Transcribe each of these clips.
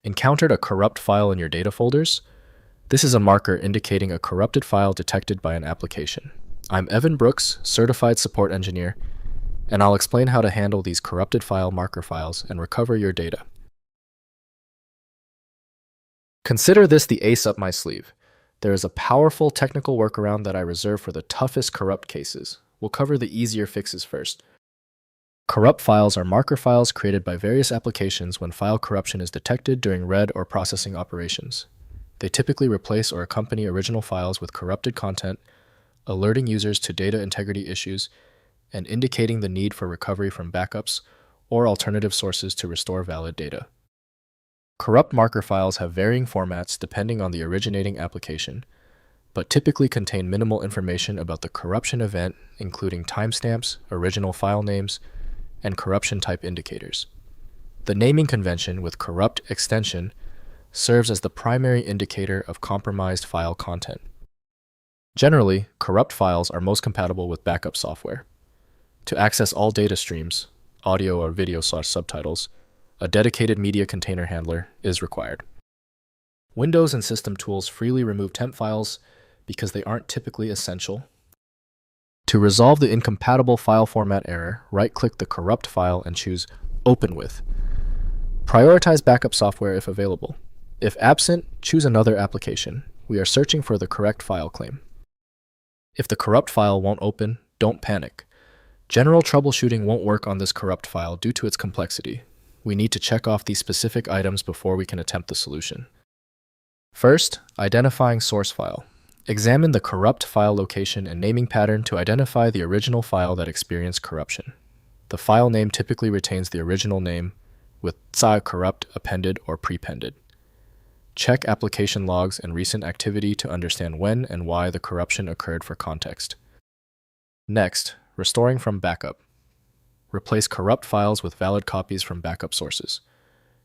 Encountered a corrupt file in your data folders? This is a marker indicating a corrupted file detected by an application. I'm Evan Brooks, Certified Support Engineer, and I'll explain how to handle these corrupted file marker files and recover your data. Consider this the ace up my sleeve. There is a powerful technical workaround that I reserve for the toughest corrupt cases. We'll cover the easier fixes first. Corrupt files are marker files created by various applications when file corruption is detected during read or processing operations. They typically replace or accompany original files with corrupted content, alerting users to data integrity issues and indicating the need for recovery from backups or alternative sources to restore valid data. Corrupt marker files have varying formats depending on the originating application, but typically contain minimal information about the corruption event, including timestamps, original file names, and corruption type indicators. The naming convention with corrupt extension serves as the primary indicator of compromised file content. Generally, corrupt files are most compatible with backup software. To access all data streams, audio or video subtitles, a dedicated media container handler is required. Windows and system tools freely remove temp files because they aren't typically essential. To resolve the incompatible file format error, right-click the corrupt file and choose Open With. Prioritize backup software if available. If absent, choose another application. We are searching for the correct file claim. If the corrupt file won't open, don't panic. General troubleshooting won't work on this corrupt file due to its complexity. We need to check off these specific items before we can attempt the solution. First, identifying source file. Examine the corrupt file location and naming pattern to identify the original file that experienced corruption. The file name typically retains the original name with corrupt appended or prepended. Check application logs and recent activity to understand when and why the corruption occurred for context. Next, restoring from backup. Replace corrupt files with valid copies from backup sources.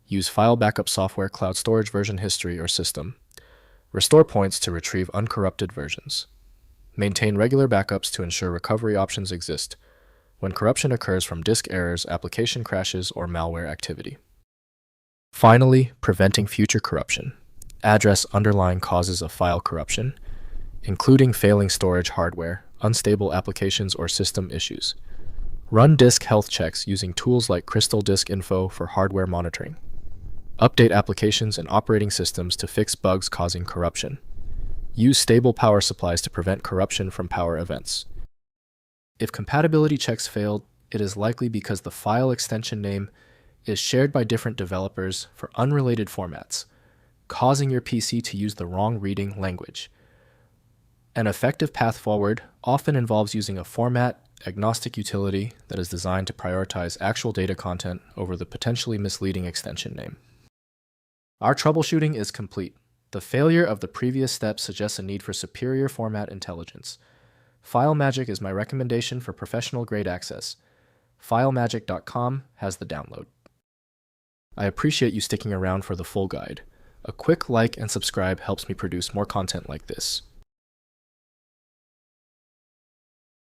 Use file backup software, cloud storage version history, or system. Restore points to retrieve uncorrupted versions. Maintain regular backups to ensure recovery options exist when corruption occurs from disk errors, application crashes, or malware activity. Finally, preventing future corruption. Address underlying causes of file corruption, including failing storage hardware, unstable applications, or system issues. Run disk health checks using tools like Crystal Disk Info for hardware monitoring. Update applications and operating systems to fix bugs causing corruption. Use stable power supplies to prevent corruption from power events. If compatibility checks failed, it is likely because the file extension name is shared by different developers for unrelated formats, causing your PC to use the wrong reading language. An effective path forward often involves using a format-agnostic utility that is designed to prioritize actual data content over the potentially misleading extension name. Our troubleshooting is complete. The failure of the previous step suggests a need for superior format intelligence. FileMagick is my recommendation for professional-grade access. FileMagick.com has the download. I appreciate you sticking around for the full guide. A quick like and subscribe helps me produce more content like this.